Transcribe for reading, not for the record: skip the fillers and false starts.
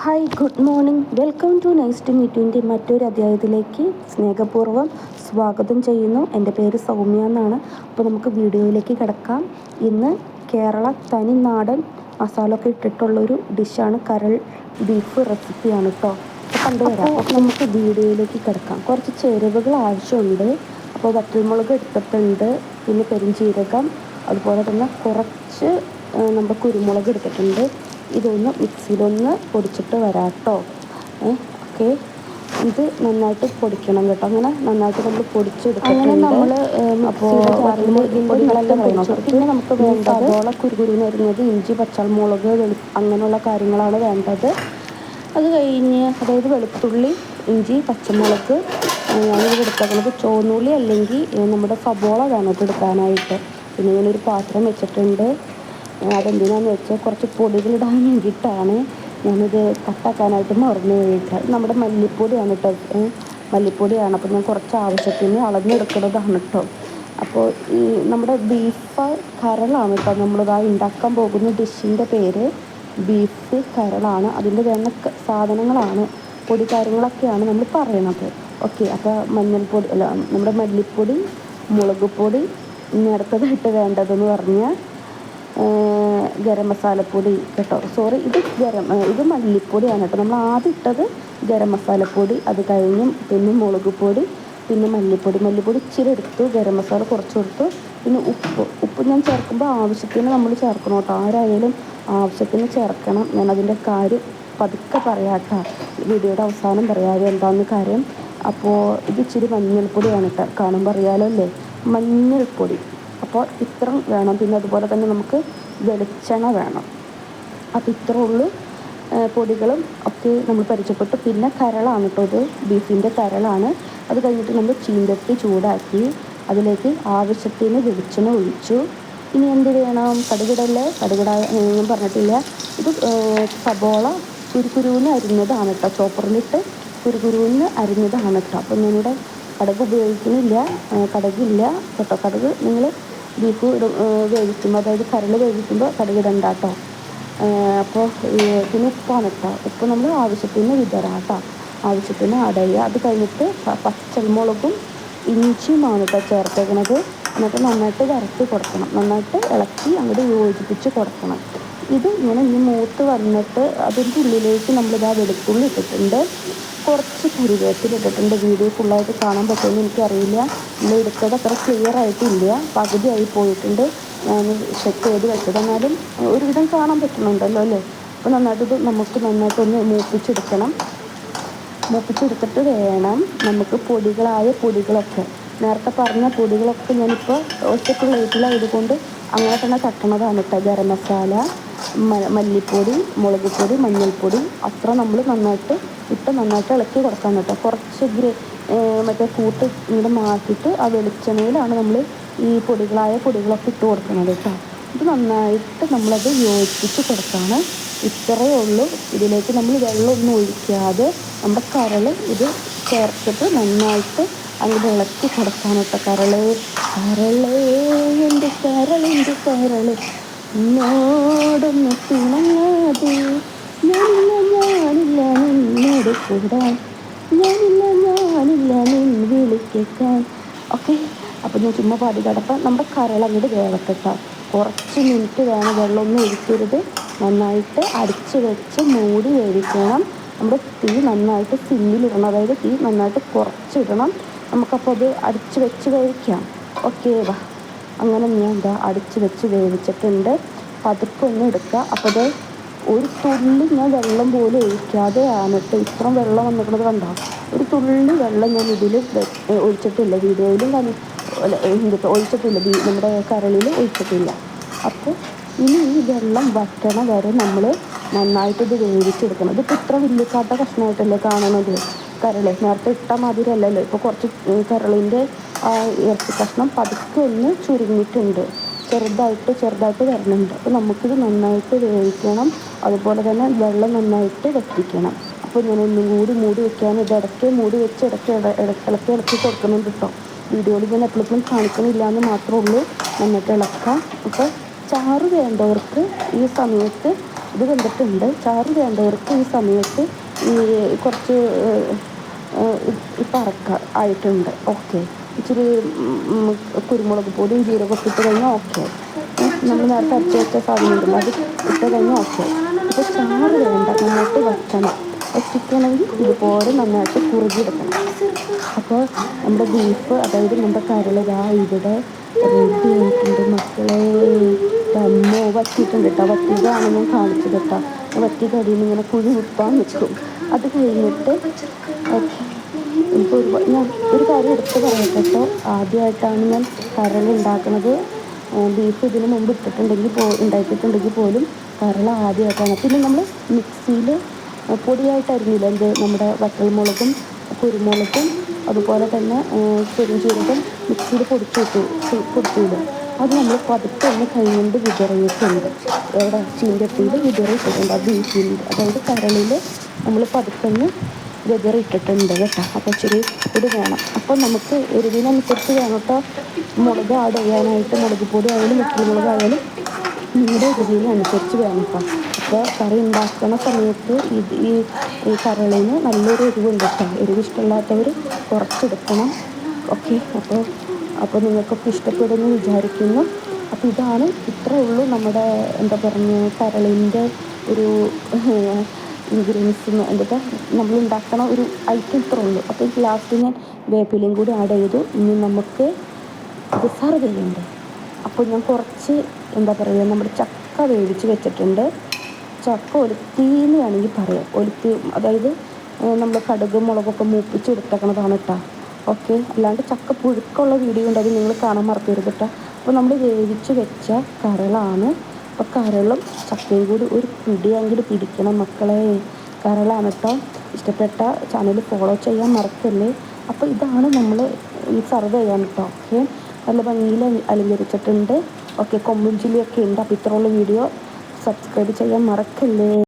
Hi, good morning. Welcome to nice to meet യുവിൻ്റെ മറ്റൊരു അധ്യായത്തിലേക്ക് സ്നേഹപൂർവ്വം സ്വാഗതം ചെയ്യുന്നു. എൻ്റെ പേര് സൗമ്യ എന്നാണ്. അപ്പോൾ നമുക്ക് വീഡിയോയിലേക്ക് കിടക്കാം. ഇന്ന് കേരള തനിനാടൻ മസാല ഒക്കെ ഇട്ടിട്ടുള്ളൊരു ഡിഷാണ്. കരൾ ബീഫ് റെസിപ്പിയാണ് കേട്ടോ. അപ്പോൾ കണ്ടുവരാം. അപ്പോൾ നമുക്ക് വീഡിയോയിലേക്ക് കിടക്കാം. കുറച്ച് ചേരുവകൾ ആവശ്യമുണ്ട്. അപ്പോൾ വറ്റൽമുളക് എടുത്തിട്ടുണ്ട്, പിന്നെ പെരുംജീരകം, അതുപോലെ തന്നെ കുറച്ച് നമ്മുടെ കുരുമുളക് എടുത്തിട്ടുണ്ട്. ഇതൊന്ന് മിക്സിയിലൊന്ന് പൊടിച്ചിട്ട് വരാം കേട്ടോ. ഓക്കെ, ഇത് നന്നായിട്ട് പൊടിക്കണം കേട്ടോ. അങ്ങനെ നന്നായിട്ട് നമ്മൾ പൊടിച്ചെടുക്കണം. അങ്ങനെ നമ്മൾ അപ്പോൾ പൊടികളെല്ലാം പൊടിച്ചെടുത്ത് പിന്നെ നമുക്ക് വേണ്ടത് സവോള കുരുകുരുന്ന് അരിഞ്ഞത്, ഇഞ്ചി, പച്ചമുളക്, അങ്ങനെയുള്ള കാര്യങ്ങളാണ് വേണ്ടത്. അത് കഴിഞ്ഞ് അതായത് വെളുത്തുള്ളി, ഇഞ്ചി, പച്ചമുളക്, ഞാനിത് എടുത്തേക്കുന്നത് ചുവന്നുള്ളി അല്ലെങ്കിൽ നമ്മുടെ സവോള വേണം എടുക്കാനായിട്ട്. പിന്നെ ഞാനൊരു പാത്രം വെച്ചിട്ടുണ്ട്. അതെന്തിനാന്ന് വെച്ചാൽ കുറച്ച് പൊടികളിടാൻ വേണ്ടിയിട്ടാണ്. ഞാനിത് കട്ടാക്കാനായിട്ട് മറന്നു പോയിട്ട്. നമ്മുടെ മല്ലിപ്പൊടിയാണ് കേട്ടോ, മല്ലിപ്പൊടിയാണ്. അപ്പോൾ ഞാൻ കുറച്ച് ആവശ്യത്തിന് അളന്നെടുക്കുന്നതാണ് കേട്ടോ. അപ്പോൾ ഈ നമ്മുടെ ബീഫ് കരളാണ് കേട്ടോ നമ്മളിതാ ഉണ്ടാക്കാൻ പോകുന്ന ഡിഷിൻ്റെ പേര്. ബീഫ് കരളാണ്. അതിൻ്റെ വേണ്ട സാധനങ്ങളാണ്, പൊടി കാര്യങ്ങളൊക്കെയാണ് നമ്മൾ പറയണത്. ഓക്കെ, അപ്പോൾ മഞ്ഞൾപ്പൊടി അല്ല, നമ്മുടെ മല്ലിപ്പൊടി, മുളക് പൊടി, ഇനി അടുത്തതായിട്ട് വേണ്ടതെന്ന് പറഞ്ഞാൽ ഗരം മസാലപ്പൊടി കേട്ടോ. സോറി, ഇത് മല്ലിപ്പൊടിയാണ് കേട്ടോ. നമ്മൾ ആദ്യം ഇട്ടത് ഗരം മസാലപ്പൊടി, അത് കഴിഞ്ഞും പിന്നെ മുളക് പൊടി, പിന്നെ മല്ലിപ്പൊടി ഇച്ചിരി എടുത്തു, ഗരം മസാല കുറച്ച് കൊടുത്തു, പിന്നെ ഉപ്പ് ഞാൻ ചേർക്കുമ്പോൾ ആവശ്യത്തിന് നമ്മൾ ചേർക്കണം കേട്ടോ. ആരായാലും ആവശ്യത്തിന് ചേർക്കണം. ഞാൻ അതിൻ്റെ കാര്യം പതുക്കെ പറയാം കേട്ടോ, വീഡിയോയുടെ അവസാനം പറയാതെ എന്താണെന്ന് കാര്യം. അപ്പോൾ ഇത് ഇച്ചിരി മഞ്ഞൾപ്പൊടിയാണ് കേട്ടോ, കാണുമ്പോൾ അറിയാലോ അല്ലേ, മഞ്ഞൾപ്പൊടി. അപ്പോൾ ഇത്ര വേണം. പിന്നെ അതുപോലെ തന്നെ നമുക്ക് വെളിച്ചെണ്ണ വേണം. അപ്പോൾ ഇത്ര ഉള്ളു പൊടികളും ഒക്കെ നമ്മൾ പരിചയപ്പെട്ടു. പിന്നെ കരളാണ് കേട്ടോ, ഇത് ബീഫിൻ്റെ കരളാണ്. അത് കഴിഞ്ഞിട്ട് നമ്മൾ ചീന്തട്ടി ചൂടാക്കി അതിലേക്ക് ആവശ്യത്തിന് വെളിച്ചെണ്ണ ഒഴിച്ചു. ഇനി എന്ത് വേണം? കടുകിടല്ലേ, ഞാൻ പറഞ്ഞിട്ടില്ല. ഇത് സബോള കുരുകുരുന്ന് അരിഞ്ഞതാണ് കേട്ടോ, ചോപ്പറിലിട്ട് കുരുകുരുന്ന് അരിഞ്ഞതാണ് കേട്ടോ. അപ്പം ഞാനിവിടെ കടുക് ഉപയോഗിക്കുന്നില്ല, കടുകില്ല കേട്ടോ. കടുക് നിങ്ങൾ ബീഫ് വേവിക്കുമ്പോൾ, അതായത് കരൾ വേവിക്കുമ്പോൾ കടുകിടണ്ട കേട്ടോ. അപ്പോൾ പിന്നെ ഉപ്പാണ് കേട്ടോ. ഉപ്പ് നമ്മൾ ആവശ്യത്തിന് വിതറാം കേട്ടോ, ആവശ്യത്തിന് അടയുക. അത് കഴിഞ്ഞിട്ട് പച്ചമുളകും ഇഞ്ചിയുമാണ് കേട്ടോ ചേർത്തേക്കണത്. എന്നിട്ട് നന്നായിട്ട് വരട്ടി കൊടുക്കണം, നന്നായിട്ട് ഇളക്കി അങ്ങോട്ട് യോജിപ്പിച്ച് കൊടുക്കണം. ഇത് ഇങ്ങനെ മൂത്ത് വന്നിട്ട് അതിൻ്റെ ഉള്ളിലേക്ക് നമ്മളിതാ വെളുത്തുള്ളി ഇട്ടിട്ടുണ്ട്, കുറച്ച് കരിവേപ്പില ഇട്ടിട്ടുണ്ട്. വീഡിയോ ഫുള്ളായിട്ട് കാണാൻ പറ്റുമെന്ന് എനിക്കറിയില്ല, നമ്മൾ എടുത്തത് അത്ര ക്ലിയർ ആയിട്ടില്ല, പകുതിയായി പോയിട്ടുണ്ട്. ഞാൻ ചെക്ക് ചെയ്ത് വെച്ചത്, എന്നാലും ഒരുവിധം കാണാൻ പറ്റുന്നുണ്ടല്ലോ അല്ലേ. അപ്പോൾ നന്നായിട്ട് നമുക്ക് നന്നായിട്ടൊന്ന് മൂപ്പിച്ചെടുത്തിട്ട് വേണം നമുക്ക് പൊടികളൊക്കെ, നേരത്തെ പറഞ്ഞ പൊടികളൊക്കെ ഞാനിപ്പോൾ ഒറ്റ പ്ലേറ്റിലായതുകൊണ്ട് അങ്ങനെ തന്നെ തട്ടണതാണ് കേട്ടോ. ഗരം മസാല, മല്ലിപ്പൊടി, മുളക് പൊടി, മഞ്ഞൾപ്പൊടി, അത്ര നമ്മൾ നന്നായിട്ട് ഇളക്കി കൊടുക്കാൻ കേട്ടോ. കുറച്ച് മറ്റേ കൂട്ട് ഇങ്ങനെ മാറ്റിയിട്ട് ആ വെളിച്ചെണ്ണയിലാണ് നമ്മൾ ഈ പൊടികളൊക്കെ ഇട്ട് കൊടുക്കുന്നത് കേട്ടോ. ഇത് നന്നായിട്ട് നമ്മളത് യോജിപ്പിച്ച് കൊടുക്കാണ്. ഇത്രയേ ഉള്ളൂ. ഇതിലേക്ക് നമ്മൾ വെള്ളമൊന്നും ഒഴിക്കാതെ നമ്മുടെ കരൾ ഇത് ചേർത്തിട്ട് നന്നായിട്ട് അങ്ങോട്ട് ഇളക്കി കൊടുക്കാൻ കേട്ടോ. കരളേ എൻ്റെ കരൾ നോടൊന്ന് തിണങ്ങാതെ, ഞാനില്ല നിന്നോട് കൂടാൻ, ഞാനില്ല നിന്നെ വിളിക്കാൻ. ഓക്കെ, അപ്പോൾ ഞാൻ ചുമ്മാ പാടി കിടപ്പം. നമ്മുടെ കരൾ അങ്ങോട്ട് വേവട്ടെ. കുറച്ച് മിനിറ്റ് വേണം, വെള്ളമൊന്നും ഒഴിക്കരുത്. നന്നായിട്ട് അടിച്ച് വെച്ച് മൂടി വേവിക്കണം. നമ്മുടെ തീ നന്നായിട്ട് സിമ്മിലിടണം, അതായത് തീ നന്നായിട്ട് കുറച്ചിടണം. നമുക്കപ്പോൾ അത് അടിച്ച് വെച്ച് വേവിക്കാം. ഓക്കെ, വാ. അങ്ങനെ ഞാൻ അടിച്ച് വെച്ച് വേവിച്ചിട്ടുണ്ട്. പതുക്കെ ഒന്ന് എടുക്കുക. അപ്പോൾ അത് ഒരു തുള്ളി ഞാൻ വെള്ളം പോലും ഒഴിക്കാതെ ആണിട്ട് ഇത്ര വെള്ളം വന്നിട്ടുള്ളത് കണ്ടോ. ഒരു തുള്ളി വെള്ളം ഞാൻ ഇതിൽ ഒഴിച്ചിട്ടില്ല, വീഡിയോയിലും ഒഴിച്ചിട്ടില്ല, നമ്മുടെ കരളിൽ ഒഴിച്ചിട്ടില്ല. അപ്പോൾ ഇനി ഈ വെള്ളം വറ്റണ വരെ നമ്മൾ നന്നായിട്ട് ഇത് വേവിച്ചെടുക്കണം. ഇതിപ്പോൾ ഇത്ര വലിയ കഷ്ണമായിട്ടല്ലേ കാണുന്നത് കരൾ, നേരത്തെ ഇട്ട മാതിരി അല്ലല്ലോ. ഇപ്പോൾ കുറച്ച് കരളിൻ്റെ ഇറച്ചി കഷ്ണം പതുക്കെ ഒന്ന് ചുരുങ്ങിയിട്ടുണ്ട്, ചെറുതായിട്ട് വരുന്നുണ്ട്. അപ്പോൾ നമുക്കിത് നന്നായിട്ട് വേവിക്കണം. അതുപോലെ തന്നെ വെള്ളം നന്നായിട്ട് വറ്റിക്കണം. അപ്പോൾ ഞാൻ ഒന്നും കൂടി മൂടി വയ്ക്കാൻ, ഇത് ഇടയ്ക്ക് മൂടി വെച്ച് ഇളക്കി കൊടുക്കുന്നുണ്ട് കേട്ടോ. വീഡിയോയിൽ ഞാൻ എപ്പോഴും കാണിക്കണില്ല എന്ന് മാത്രമേ ഉള്ളൂ. നന്നായിട്ട് ഇളക്കാം. അപ്പോൾ ചാറ് വേണ്ടവർക്ക് ഈ സമയത്ത് ഇത് വെന്തിട്ടുണ്ട്. ചാറ് വേണ്ടവർക്ക് ഈ സമയത്ത് ഈ കുറച്ച് പറക്ക ആയിട്ടുണ്ട്. ഓക്കെ, ഇച്ചിരി കുരുമുളക് പൊടിയും ജീരകമൊക്കെ ഇട്ട് കഴിഞ്ഞാൽ ഓക്കെ. നമ്മൾ നേരത്തെ അരച്ച് വെച്ച സാധനം ഉണ്ടല്ലോ, അത് ഇട്ട് കഴിഞ്ഞാൽ ഓക്കെ. ഇപ്പോൾ ചാറ് വേണ്ട, നന്നായിട്ട് വറ്റണം. വറ്റിക്കണമെങ്കിൽ ഇതുപോലെ നന്നായിട്ട് കുറുകിയെടുക്കണം. അപ്പോൾ നമ്മുടെ ബീഫ്, അതായത് നമ്മുടെ കരൾ ഇവിടെ റെഡി ആയിട്ടുണ്ട് മക്കളെ. അമ്മോ, വറ്റിയിട്ടുണ്ട് കേട്ടോ. വറ്റിയതാണ് ഞാൻ കാണിച്ചത് കേട്ടോ. വറ്റിയ കടിയിൽ നിന്ന് ഇങ്ങനെ കുഴി വിൽപ്പാൻ നിൽക്കും. അത് കഴിഞ്ഞിട്ട് എനിക്ക് ഞാൻ ഒരു കാര്യം എടുത്ത് പറയട്ടെ കേട്ടോ. ആദ്യമായിട്ടാണ് ഞാൻ കരൾ ഉണ്ടാക്കുന്നത്. ബീഫ് ഇതിന് മുമ്പ് ഉണ്ടാക്കിയിട്ടുണ്ടെങ്കിൽ പോലും കരൾ ആദ്യമായിട്ടാണ്. പിന്നെ നമ്മൾ മിക്സിയിൽ പൊടിയായിട്ട് അരിഞ്ഞില്ല, നമ്മുടെ വറ്റൽമുളകും കുരുമുളകും അതുപോലെ തന്നെ പെരുംജീരകം മിക്സിയിൽ പൊടിച്ചില്ല. അത് നമ്മൾ പതുക്കെ ഒന്ന് കൈകൊണ്ട് വിതറിയിട്ടുണ്ട്. എവിടെ ചീഞ്ചട്ടിയിൽ വിതറിയിട്ടിട്ടുണ്ട്. ആ ബീഫിൻ്റെ, അതായത് കരളിൽ നമ്മൾ പതുക്കെ വിതറിയിട്ടിട്ടുണ്ട് കേട്ടോ. അപ്പോൾ ഇച്ചിരി ഇത് വേണം. അപ്പോൾ നമുക്ക് എരിവിനനുസരിച്ച് വേണം കേട്ടോ മുളക് ആഡ് ചെയ്യാനായിട്ട്. മുളക് പൊടി ആയാലും മുളകായാലും നിങ്ങളുടെ എരിവിനനുസരിച്ച് വേണം കേട്ടോ. അപ്പോൾ കറി ഉണ്ടാക്കുന്ന സമയത്ത് ഈ കരളിന് നല്ലൊരു എരിവുണ്ട് കേട്ടോ. എരിവ് ഇഷ്ടമില്ലാത്തവർ കുറച്ചെടുക്കണം. ഓക്കെ, അപ്പോൾ നിങ്ങൾക്കൊക്കെ ഇഷ്ടപ്പെടുമെന്ന് വിചാരിക്കുന്നു. അപ്പോൾ ഇത്രേ ഉള്ളൂ നമ്മുടെ എന്താ പറയുക കരളിൻ്റെ ഒരു ഇൻഗ്രീഡിയൻസ്. എന്താ നമ്മൾ ഉണ്ടാക്കണ ഒരു ഐറ്റം ഇത്രേ ഉള്ളൂ. അപ്പോൾ ലാസ്റ്റ് ഞാൻ വേപ്പിലയും കൂടി ആഡ് ചെയ്തു. ഇനി നമുക്ക് ഇത് സർവ് ചെയ്യണ്ടേ. അപ്പോൾ ഞാൻ കുറച്ച് എന്താ പറയുക നമ്മുടെ ചക്ക വേവിച്ച് വെച്ചിട്ടുണ്ട്. ചക്ക ഒലുത്തിന്ന് വേണമെങ്കിൽ പറയാം. ഒലുത്തി, അതായത് നമ്മൾ കടുക് മുളകൊക്കെ മൂപ്പിച്ചെടുത്തേക്കണതാണ് കേട്ടോ. ഓക്കെ, അല്ലാണ്ട് ചക്ക പുഴുക്കുള്ള വീഡിയോ ഉണ്ട്, അത് നിങ്ങൾ കാണാൻ മറക്കരുത് കേട്ടോ. അപ്പോൾ നമ്മൾ വേവിച്ച് വെച്ച കരളാണ്. അപ്പോൾ കരളും ചക്കയും കൂടി ഒരു പിടിയെങ്കിലും പിടിക്കണം മക്കളെ. കരളാണ് കേട്ടോ. ഇഷ്ടപ്പെട്ട ചാനൽ ഫോളോ ചെയ്യാൻ മറക്കല്ലേ. അപ്പോൾ ഇതാണ് നമ്മൾ സർവ് ചെയ്യാൻ കേട്ടോ. ഓക്കെ, നല്ല ഭംഗിയിൽ അലങ്കരിച്ചിട്ടുണ്ട്. ഓക്കെ, കൊമ്പും ചില്ലിയൊക്കെ ഉണ്ട്. അപ്പോൾ ഇത്രയുള്ള വീഡിയോ സബ്സ്ക്രൈബ് ചെയ്യാൻ മറക്കല്ലേ.